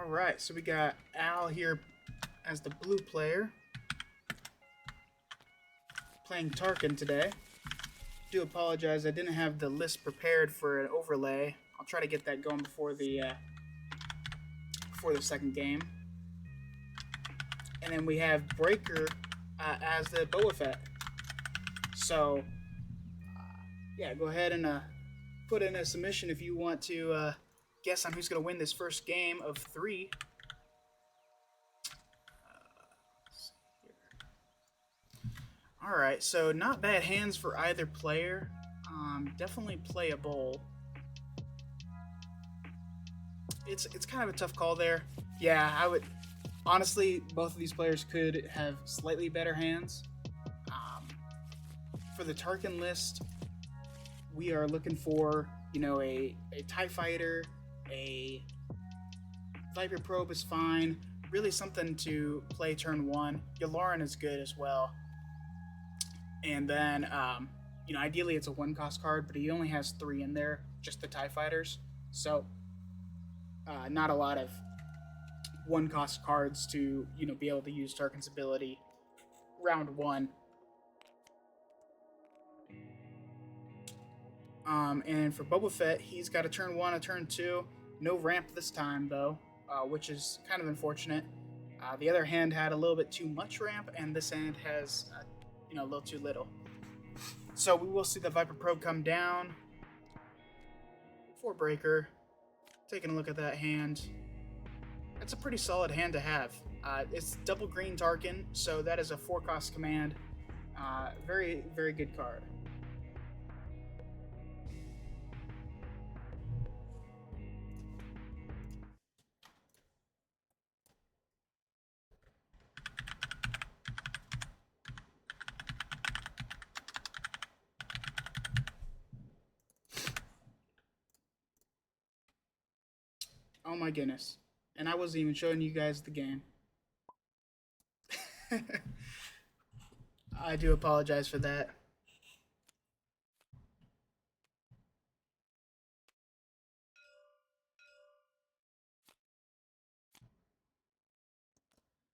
Alright, so we got Al here as the blue player, playing Tarkin today. Do apologize, I didn't have the list prepared for an overlay. I'll try to get that going before the second game. And then we have Breaker as the Boba Fett. So, yeah, go ahead and put in a submission if you want to guess on who's going to win this first game of 3. Alright, so not bad hands for either player. Definitely playable. It's kind of a tough call there. Yeah, I would... Honestly, both of these players could have slightly better hands. For the Tarkin list, we are looking for, a TIE Fighter, a Viper Probe is fine. Really something to play turn 1. Yularen is good as well. And then, ideally it's a 1-cost card, but he only has 3 in there, just the TIE Fighters. So, not a lot of 1-cost cards to, be able to use Tarkin's ability round 1. And for Boba Fett, he's got a turn 1, a turn 2. No ramp this time, though, which is kind of unfortunate. The other hand had a little bit too much ramp, and this hand has, a little too little. So we will see the Viper Probe come down for Breaker. Taking a look at that hand. That's a pretty solid hand to have. It's double green Tarkin, so that is a 4-cost command. Very, very good card. Oh my goodness. And I wasn't even showing you guys the game. I do apologize for that.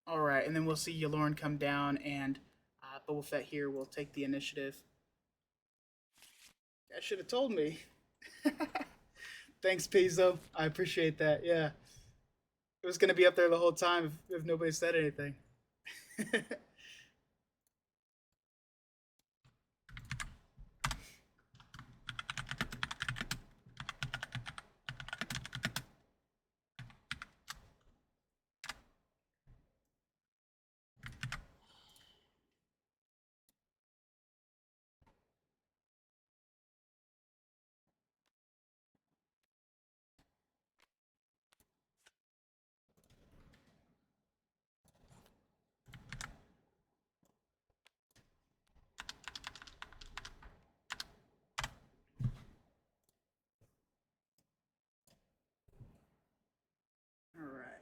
Alright, and then we'll see Yularen come down, and Boba Fett here will take the initiative. That should have told me. Thanks, Pizzo. I appreciate that, yeah. It was going to be up there the whole time if nobody said anything. Alright.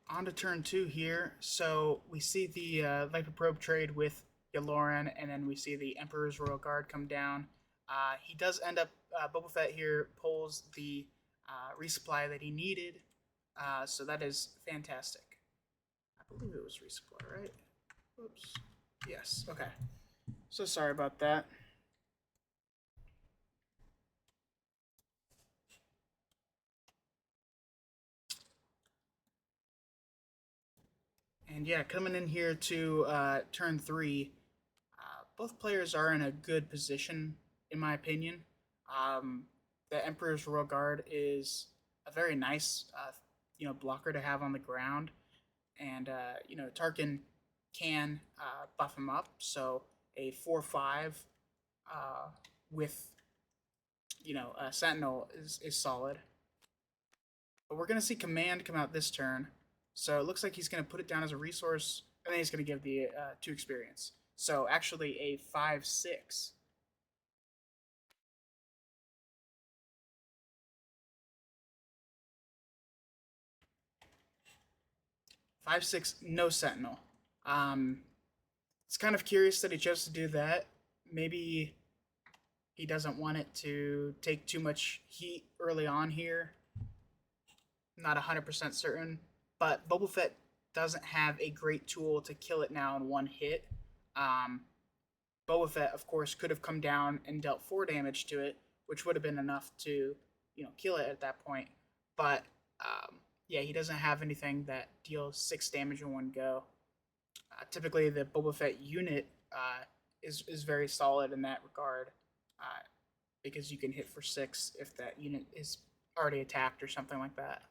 On to turn 2 here. So we see the Viper Probe trade with Yularen, and then we see the Emperor's Royal Guard come down. He does end up, Boba Fett here pulls the resupply that he needed, so that is fantastic. I believe it was resupply, right? Oops. Yes, okay. So sorry about that. And yeah, coming in here to turn 3, both players are in a good position, in my opinion. The Emperor's Royal Guard is a very nice, blocker to have on the ground, and Tarkin can buff him up. So a 4/5 with a Sentinel is solid. But we're gonna see Command come out this turn. So it looks like he's going to put it down as a resource, and then he's going to give the 2 experience. So actually a 5/6 5/6, no Sentinel. Um, it's kind of curious that he chose to do that. Maybe he doesn't want it to take too much heat early on here. Not 100% certain. But Boba Fett doesn't have a great tool to kill it now in one hit. Um, Boba Fett, of course, could have come down and dealt 4 damage to it, which would have been enough to, kill it at that point. But yeah, he doesn't have anything that deals 6 damage in one go. Typically, the Boba Fett unit is very solid in that regard, uh, because you can hit for 6 if that unit is already attacked or something like that.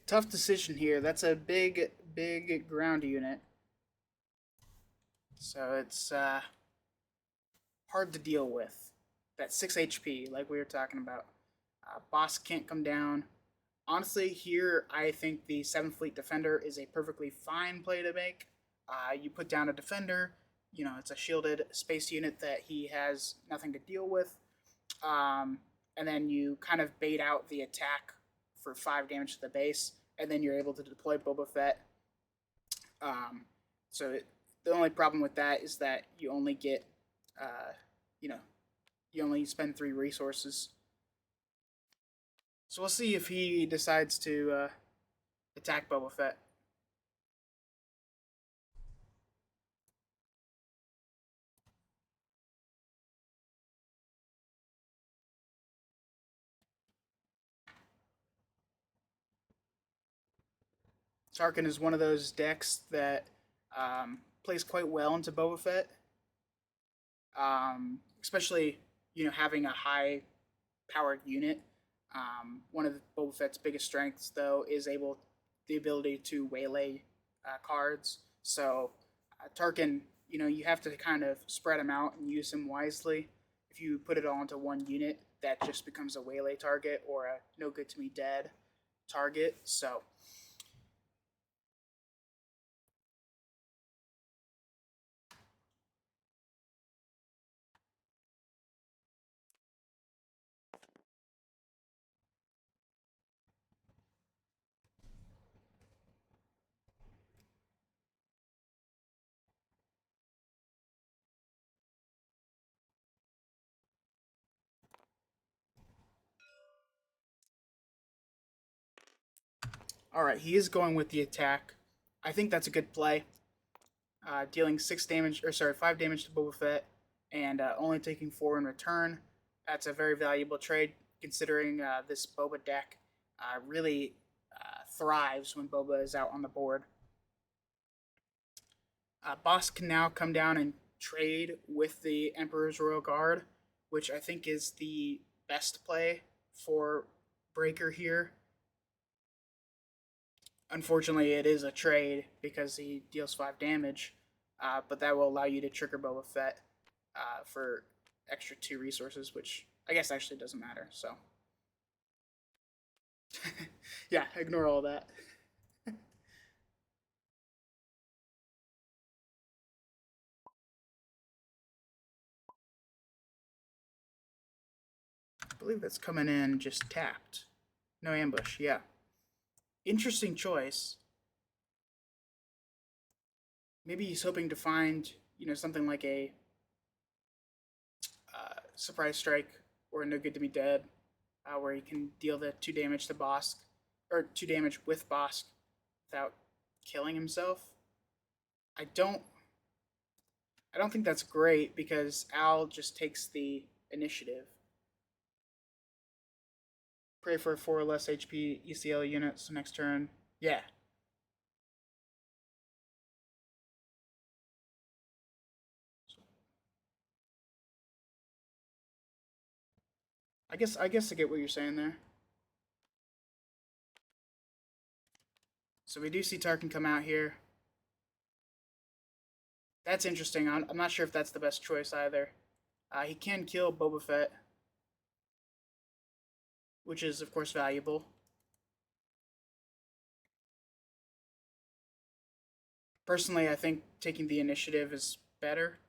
Tough decision here. That's a big, big ground unit. So it's hard to deal with. That 6 HP, like we were talking about. Boss can't come down. Honestly, here I think the 7th Fleet Defender is a perfectly fine play to make. You put down a Defender, it's a shielded space unit that he has nothing to deal with. And then you kind of bait out the attack for 5 damage to the base, and then you're able to deploy Boba Fett. So the only problem with that is that you only get, uh, you know, you only spend 3 resources. So we'll see if he decides to attack Boba Fett. Tarkin is one of those decks that plays quite well into Boba Fett, especially having a high powered unit. One of Boba Fett's biggest strengths, though, is the ability to waylay cards. So Tarkin, you have to kind of spread him out and use him wisely. If you put it all into one unit, that just becomes a waylay target or a no good to me dead target. So all right, he is going with the attack. I think that's a good play. Dealing 6 damage, or sorry, 5 damage to Boba Fett, and only taking 4 in return. That's a very valuable trade, considering this Boba deck really thrives when Boba is out on the board. Boss can now come down and trade with the Emperor's Royal Guard, which I think is the best play for Breaker here. Unfortunately, it is a trade because he deals 5 damage, but that will allow you to trigger Boba Fett for extra 2 resources, which I guess actually doesn't matter. So, yeah, ignore all that. I believe that's coming in just tapped. No ambush, yeah. Interesting choice. Maybe he's hoping to find, something like a surprise strike or a no good to be dead, where he can deal the 2 damage to Bosk, or 2 damage with Bosk without killing himself. I don't I don't think that's great because Al just takes the initiative. Pray for 4 less HP ECL units next turn. Yeah. I guess I get what you're saying there. So we do see Tarkin come out here. That's interesting. I'm not sure if that's the best choice either. He can kill Boba Fett, which is of course valuable. Personally, I think taking the initiative is better.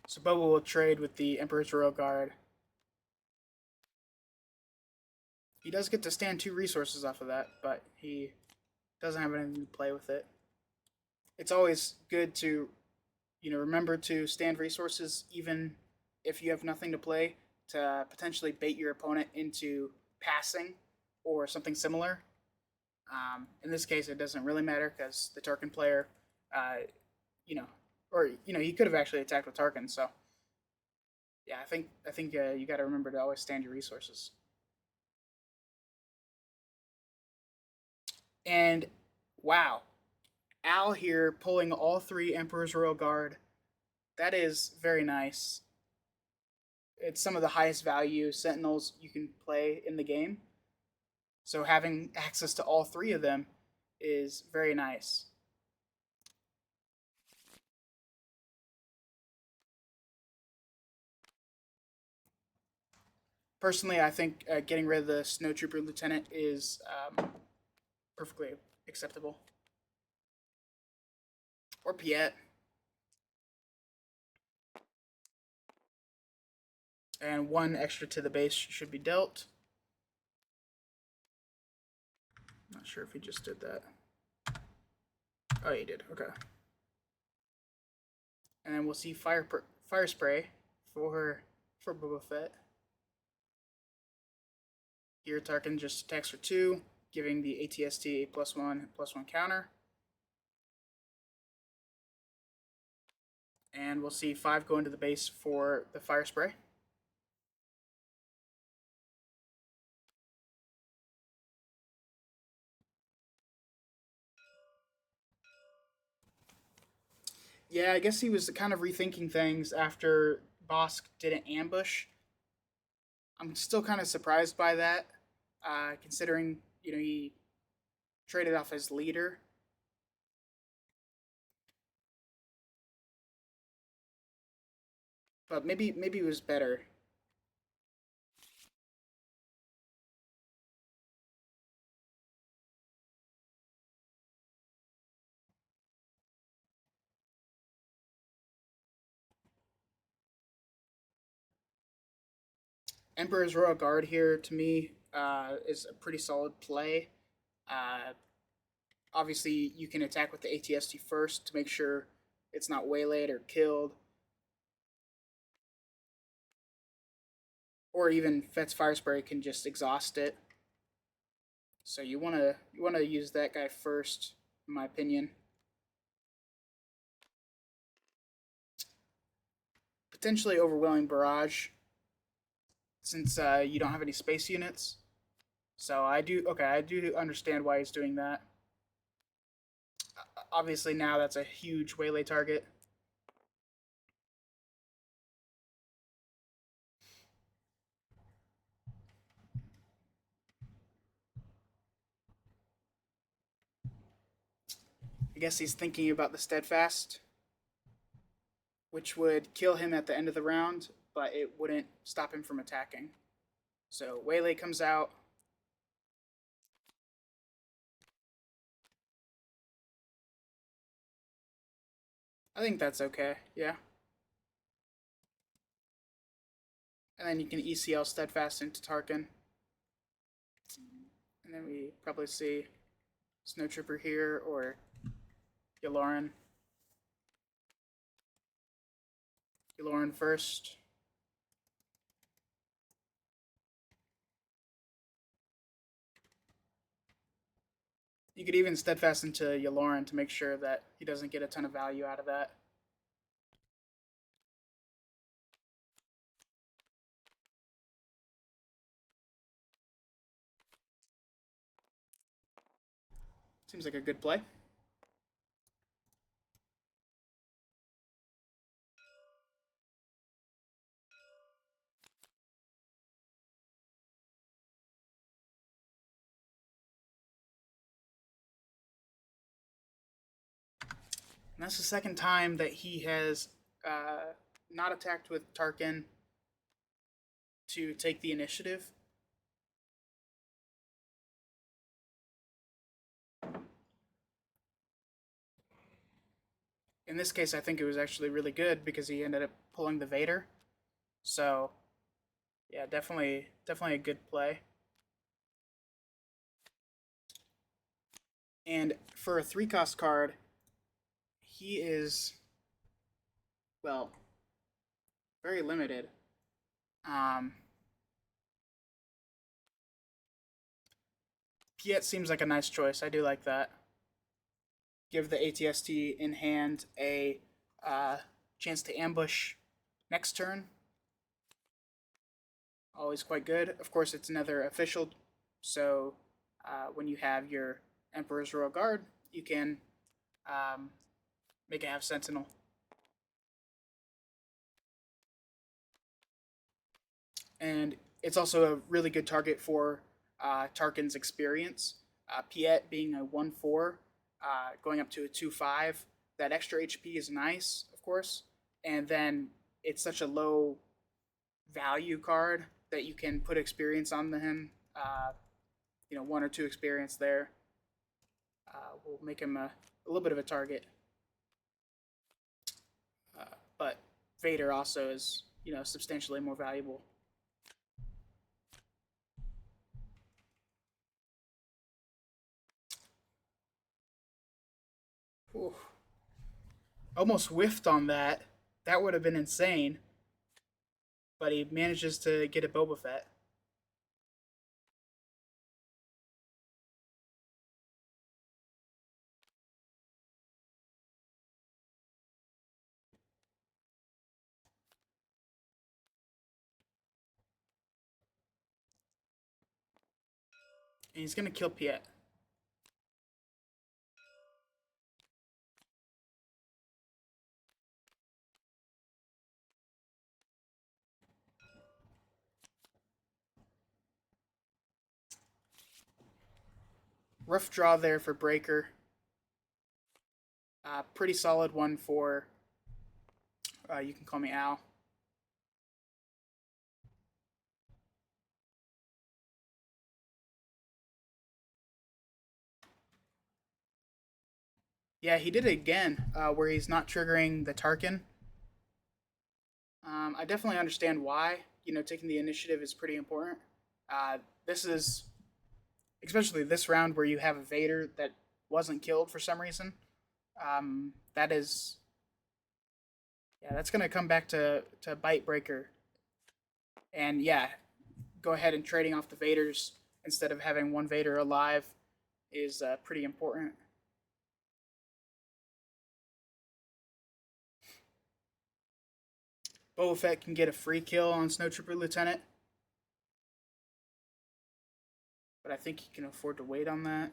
So Boba will trade with the Emperor's Royal Guard. He does get to stand 2 resources off of that, but he doesn't have anything to play with it. It's always good to, remember to stand resources even if you have nothing to play, to potentially bait your opponent into passing or something similar. In this case, it doesn't really matter because the Tarkin player, uh, you know, he could have actually attacked with Tarkin. So, yeah, I think you got to remember to always stand your resources. And wow, Al here pulling all 3 Emperor's Royal Guard. That is very nice. It's some of the highest value Sentinels you can play in the game. So having access to all 3 of them is very nice. Personally, I think getting rid of the Snowtrooper Lieutenant is perfectly acceptable. Or Piet. And 1 extra to the base should be dealt. Not sure if he just did that. Oh, he did. Okay. And then we'll see fire spray for Boba Fett. Here, Tarkin just attacks for 2, giving the ATST a +1/+1 counter. And we'll see 5 go into the base for the fire spray. Yeah, I guess he was kind of rethinking things after Bosk didn't ambush. I'm still kind of surprised by that, considering he traded off his leader. But maybe it was better. Emperor's Royal Guard here to me is a pretty solid play. Uh, Obviously, you can attack with the ATST first to make sure it's not waylaid or killed, or even Fett's Fire Spray can just exhaust it. So you wanna use that guy first, in my opinion. Potentially overwhelming barrage, since you don't have any space units. So I do understand why he's doing that. Obviously now that's a huge waylay target. I guess he's thinking about the steadfast, which would kill him at the end of the round, but it wouldn't stop him from attacking. So waylay comes out. I think that's okay, yeah. And then you can ECL steadfast into Tarkin. And then we probably see Snowtrooper here or Yularen. Yularen first. You could even steadfast into Yularen to make sure that he doesn't get a ton of value out of that. Seems like a good play. And that's the second time that he has not attacked with Tarkin to take the initiative. In this case, I think it was actually really good because he ended up pulling the Vader. So, yeah, definitely a good play. And for a 3-cost card, he is, well, very limited. Piet seems like a nice choice. I do like that. Give the ATST in hand a chance to ambush next turn. Always quite good. Of course, it's another official, so when you have your Emperor's Royal Guard, you can make it have Sentinel. And it's also a really good target for Tarkin's experience. Piet being a 1-4, going up to a 2-5. That extra HP is nice, of course. And then it's such a low value card that you can put experience on him. 1 or 2 experience there will make him a little bit of a target. But Vader also is, substantially more valuable. Ooh. Almost whiffed on that. That would have been insane. But he manages to get a Boba Fett. And he's going to kill Piet. Rough draw there for Breaker. Pretty solid one for You Can Call Me Al. Yeah, he did it again, where he's not triggering the Tarkin. I definitely understand why. Taking the initiative is pretty important. This is, especially this round where you have a Vader that wasn't killed for some reason. That is, yeah, that's gonna come back to bite Breaker. And yeah, go ahead and trading off the Vaders instead of having one Vader alive is pretty important. Boba Fett can get a free kill on Snowtrooper Lieutenant, but I think he can afford to wait on that.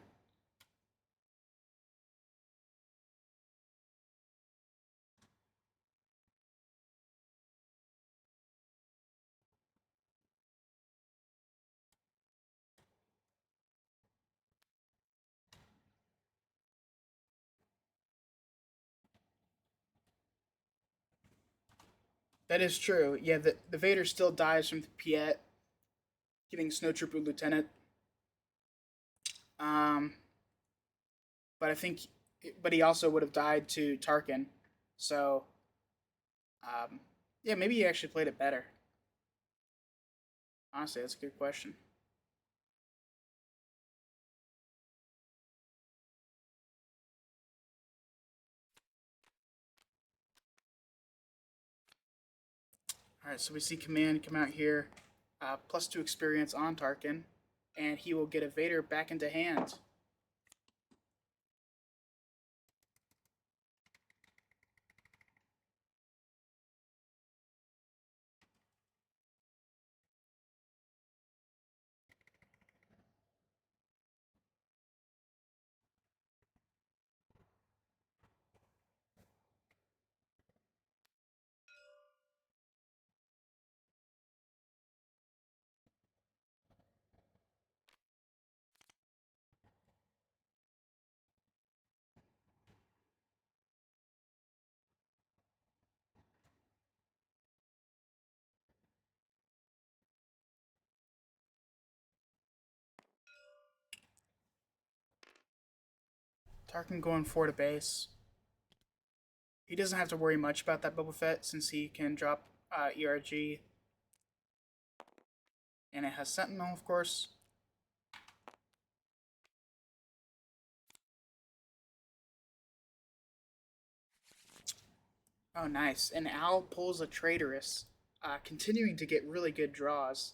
That is true. Yeah, the Vader still dies from the Piet, getting Snowtrooper Lieutenant. Um, but I think, but he also would have died to Tarkin. So, yeah, maybe he actually played it better. Honestly, that's a good question. Alright, so we see Command come out here, +2 experience on Tarkin, and he will get a Vader back into hand. Tarkin going 4 to base. He doesn't have to worry much about that Boba Fett since he can drop ERG. And it has Sentinel, of course. Oh, nice. And Al pulls a Traitorous, continuing to get really good draws.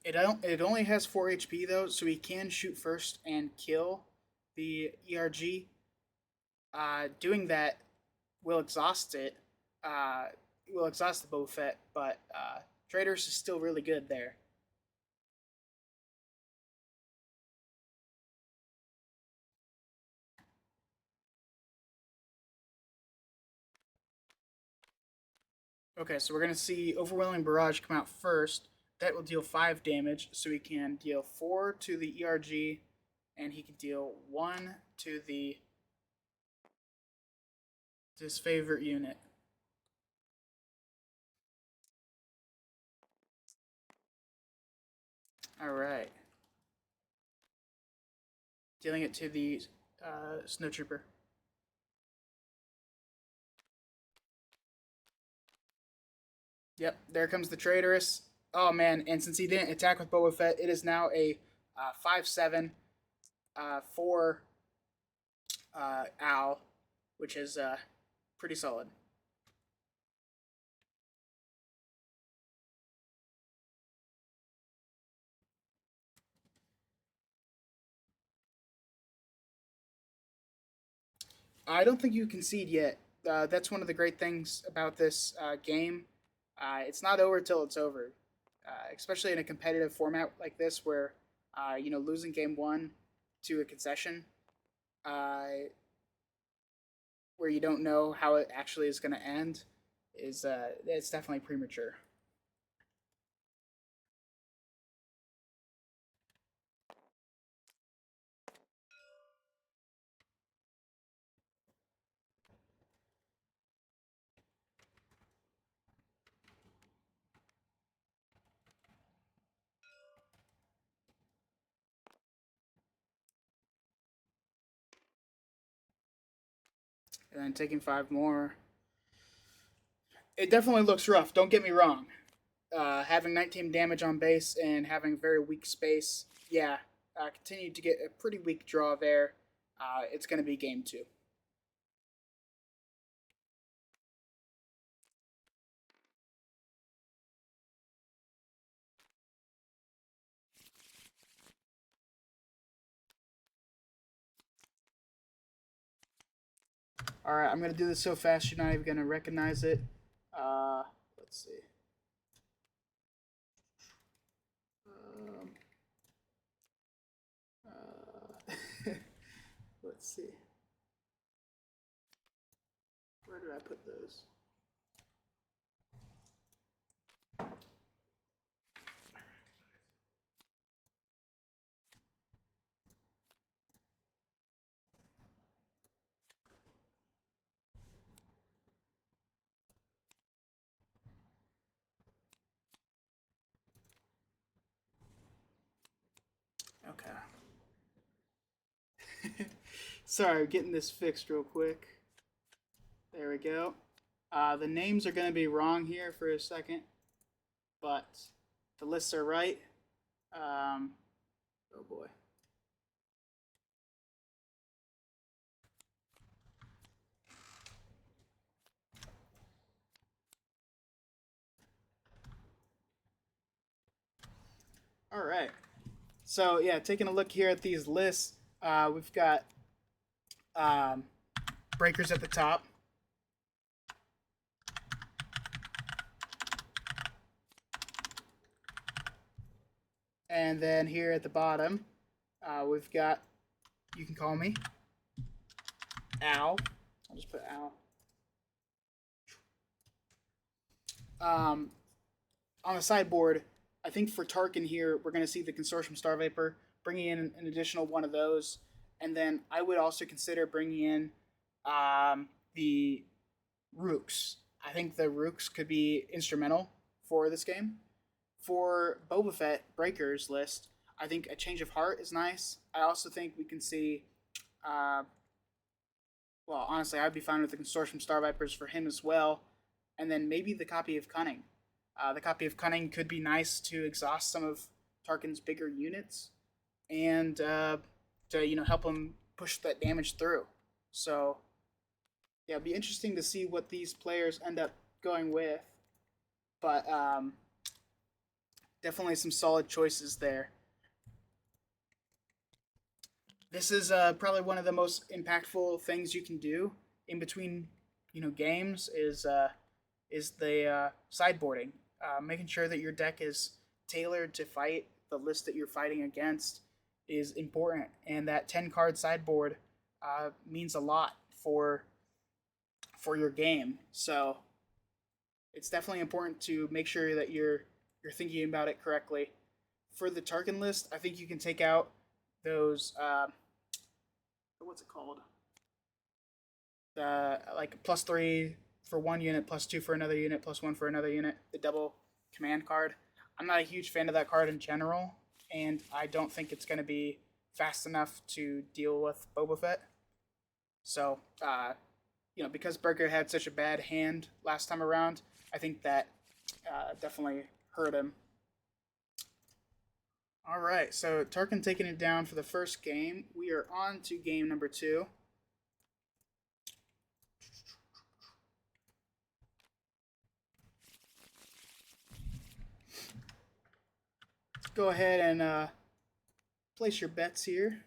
It only has 4 HP though, so he can shoot first and kill the ERG. Doing that will exhaust it. Will exhaust the Boba Fett, but Traitorous is still really good there. Okay, so we're going to see Overwhelming Barrage come out first. That will deal 5 damage, so he can deal 4 to the ERG, and he can deal 1 to his favorite unit. Alright. Dealing it to the Snowtrooper. Yep, there comes the Traitorous. Oh man, and since he didn't attack with Boba Fett, it is now a 5/7 for Al, which is pretty solid. I don't think you concede yet. That's one of the great things about this game. It's not over till it's over, especially in a competitive format like this, where losing game one to a concession, where you don't know how it actually is going to end, is it's definitely premature. And then taking 5 more. It definitely looks rough. Don't get me wrong. Having 19 damage on base and having very weak space, yeah, continue to get a pretty weak draw there. It's going to be game 2. All right, I'm going to do this so fast you're not even going to recognize it. Let's see. Let's see. Where did I put those? Okay. Sorry, getting this fixed real quick. There we go. The names are going to be wrong here for a second, but the lists are right. Oh boy. All right. So yeah, taking a look here at these lists, we've got um, breakers at the top, and then here at the bottom, we've got you can call me Al. I'll just put Al. Um, on the sideboard, I think for Tarkin here, we're going to see the Consortium Star Vapor, bringing in an additional one of those. And then I would also consider bringing in the Rooks. I think the Rooks could be instrumental for this game. For Boba Fett Breakers list, I think a change of heart is nice. I also think we can see, uh, well, honestly, I'd be fine with the Consortium Star Vipers for him as well. And then maybe the copy of Cunning. The copy of Cunning could be nice to exhaust some of Tarkin's bigger units and to help him push that damage through. So yeah, it'd be interesting to see what these players end up going with. But definitely some solid choices there. This is probably one of the most impactful things you can do in between games is the sideboarding, making sure that your deck is tailored to fight the list that you're fighting against is important, and that 10 card sideboard means a lot for your game. So it's definitely important to make sure that you're thinking about it correctly. For the Tarkin list, I think you can take out those what's it called? Like +3 for one unit, +2 for another unit, +1 for another unit. The double command card. I'm not a huge fan of that card in general, and I don't think it's going to be fast enough to deal with Boba Fett. So, because Burger had such a bad hand last time around, I think that definitely hurt him. All right, so Tarkin taking it down for the first game. We are on to game number 2. Let's go ahead and place your bets here.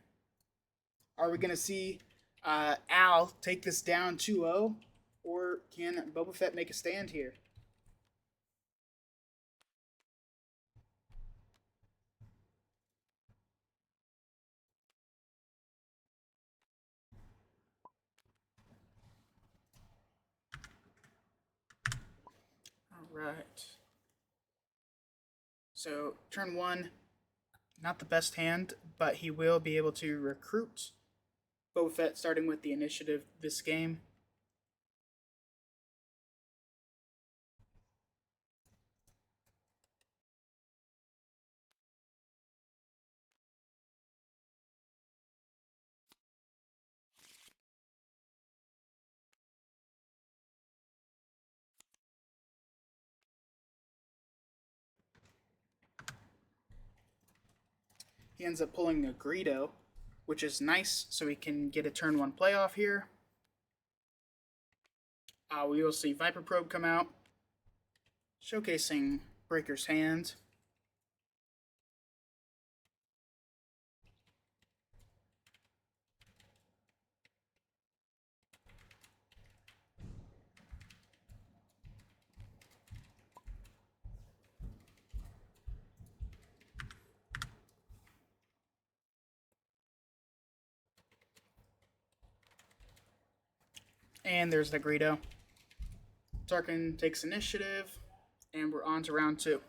Are we going to see Al take this down 2-0, or can Boba Fett make a stand here? All right. So turn 1, not the best hand, but he will be able to recruit Boba Fett starting with the initiative this game. He ends up pulling a Greedo, which is nice, so he can get a turn 1 playoff here. We will see Viper Probe come out, showcasing Breaker's hand. And there's the Greedo. Tarkin takes initiative, and we're on to round 2.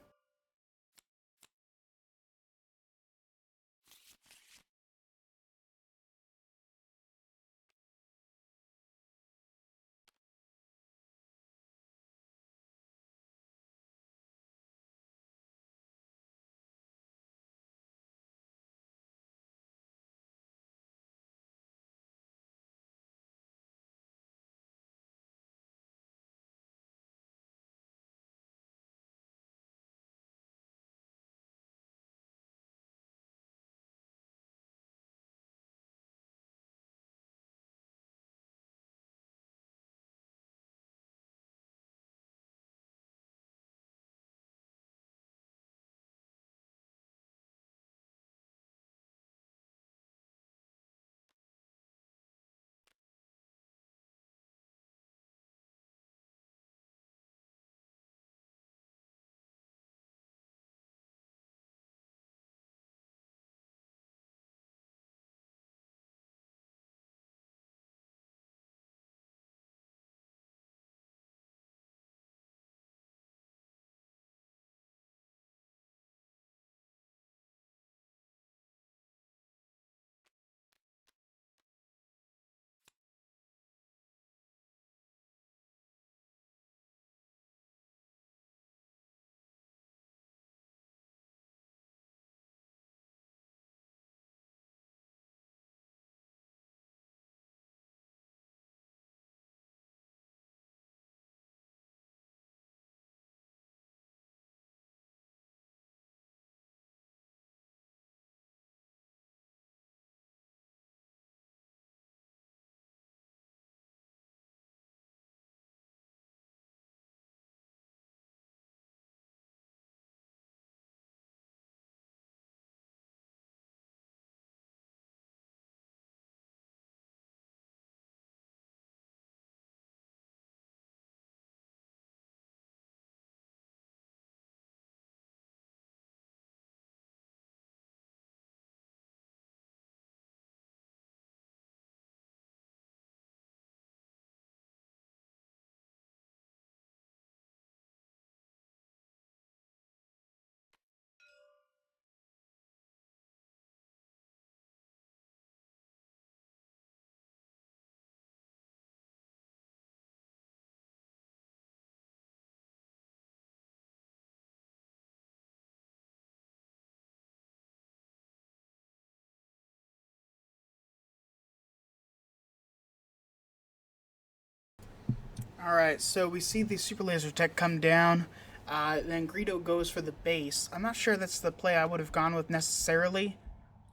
All right, so we see the super laser tech come down. Then Greedo goes for the base. I'm not sure that's the play I would have gone with necessarily,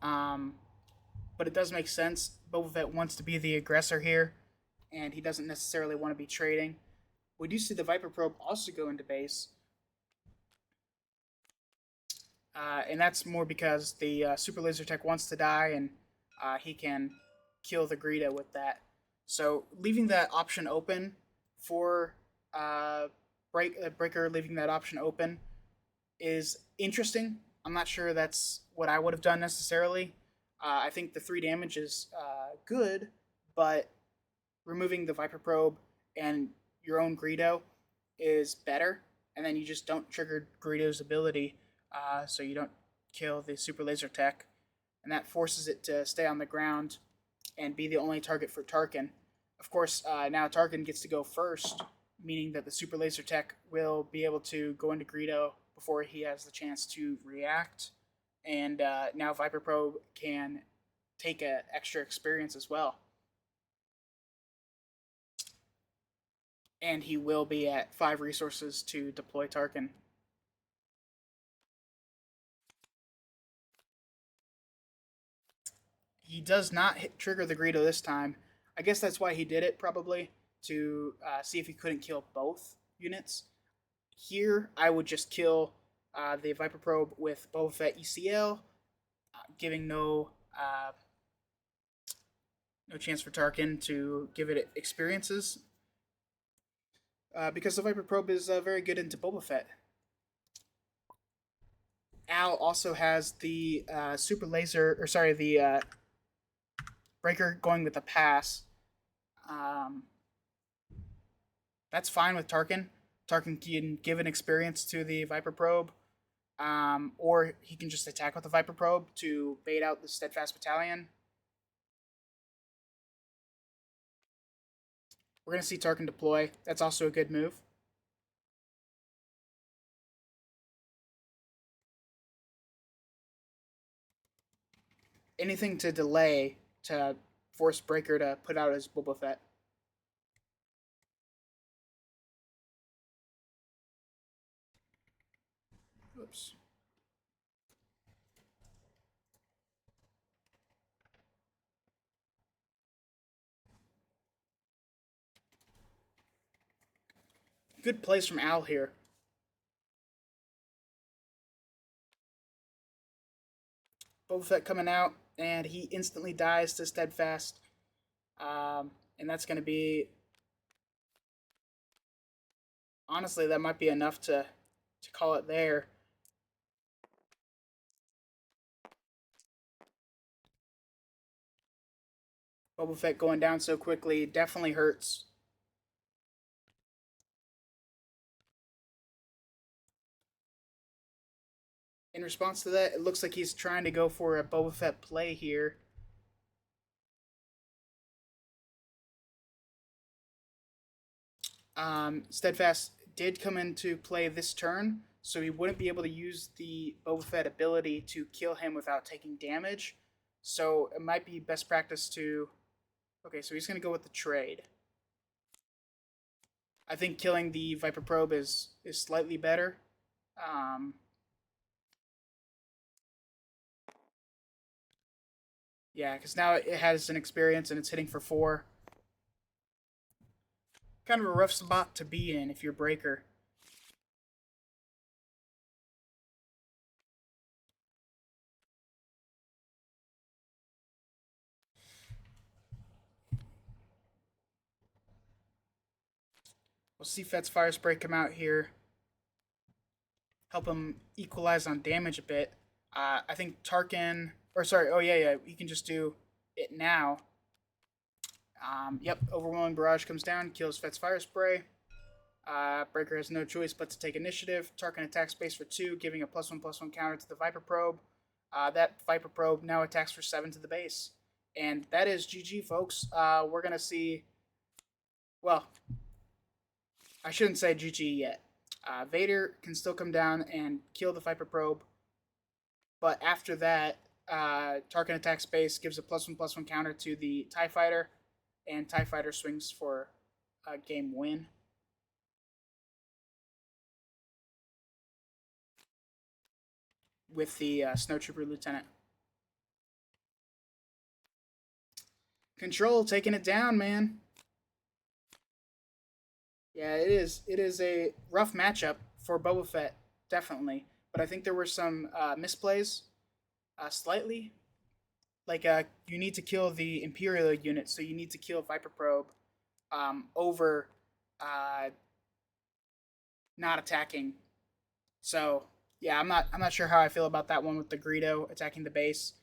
um, but it does make sense. Boba Fett wants to be the aggressor here, and he doesn't necessarily want to be trading. We do see the Viper probe also go into base, and that's more because the super laser tech wants to die, and he can kill the Greedo with that. So leaving that option open for Breaker, leaving that option open is interesting. I'm not sure that's what I would have done necessarily. I think the 3 damage is good, but removing the Viper probe and your own Greedo is better, and then you just don't trigger Greedo's ability, so you don't kill the super laser tech, and that forces it to stay on the ground and be the only target for Tarkin. Of course, now Tarkin gets to go first, meaning that the super laser tech will be able to go into Greedo before he has the chance to react, and now Viper Probe can take an extra experience as well. And he will be at 5 resources to deploy Tarkin. He does not trigger the Greedo this time. I guess that's why he did it, probably, to see if he couldn't kill both units. Here, I would just kill the Viper Probe with Boba Fett ECL, giving no chance for Tarkin to give it experiences, because the Viper Probe is very good into Boba Fett. Al also has the super laser, or sorry, the Breaker going with the pass. Um, that's fine with Tarkin. Tarkin can give an experience to the Viper Probe, or he can just attack with the Viper Probe to bait out the Steadfast Battalion. We're going to see Tarkin deploy. That's also a good move. Anything to delay to force Breaker to put out his Boba Fett. Oops. Good plays from Al here. Boba Fett coming out, and he instantly dies to Steadfast. And that's going to be... Honestly, that might be enough to call it there. Boba Fett going down so quickly definitely hurts. In response to that, it looks like he's trying to go for a Boba Fett play here. Steadfast did come into play this turn, so he wouldn't be able to use the Boba Fett ability to kill him without taking damage. So it might be best practice to... Okay, so he's going to go with the trade. I think killing the Viper Probe is slightly better. Yeah, because now it has an experience and it's hitting for 4. Kind of a rough spot to be in if you're Breaker. We'll see Fett's Fire Spray come out here. Help him equalize on damage a bit. I think Tarkin... Or sorry, oh yeah, he can just do it now. Yep, Overwhelming Barrage comes down, kills Fett's Fire Spray. Breaker has no choice but to take initiative. Tarkin attacks base for 2, giving a +1/+1 counter to the Viper Probe. That Viper Probe now attacks for 7 to the base. And that is GG, folks. We're going to see... Well, I shouldn't say GG yet. Vader can still come down and kill the Viper Probe. But after that, Tarkin attacks base, gives a +1/+1 counter to the TIE Fighter, and TIE Fighter swings for a game win. with the Snowtrooper Lieutenant. Control taking it down, man. Yeah, it is. It is a rough matchup for Boba Fett, definitely. But I think there were some misplays, slightly. Like you need to kill the Imperial unit, so you need to kill Viper Probe over uh, not attacking. So yeah, I'm not sure how I feel about that one with the Greedo attacking the base.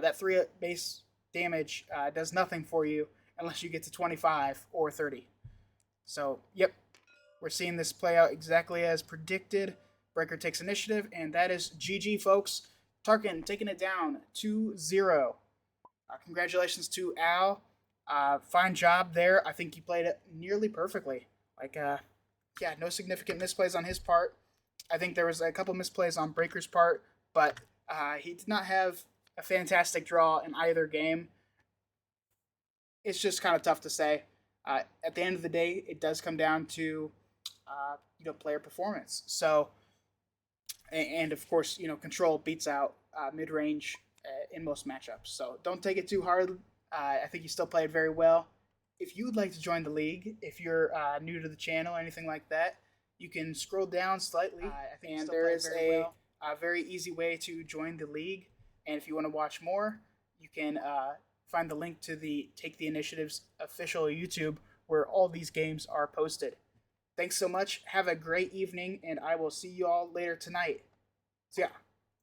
That 3 base damage does nothing for you unless you get to 25 or 30. So yep, we're seeing this play out exactly as predicted. Breaker takes initiative, and that is GG, folks. Tarkin taking it down 2-0. Congratulations to Al. Fine job there. I think he played it nearly perfectly. Like, yeah, no significant misplays on his part. I think there was a couple misplays on Breaker's part, but he did not have a fantastic draw in either game. It's just kind of tough to say. At the end of the day, it does come down to player performance. So, and of course, control beats out mid range in most matchups. So don't take it too hard. I think you still played very well. If you would like to join the league, if you're new to the channel or anything like that, you can scroll down slightly, and there is a very easy way to join the league. And if you want to watch more, you can find the link to the Take the Initiative's official YouTube, where all these games are posted. Thanks so much. Have a great evening, and I will see you all later tonight. So yeah.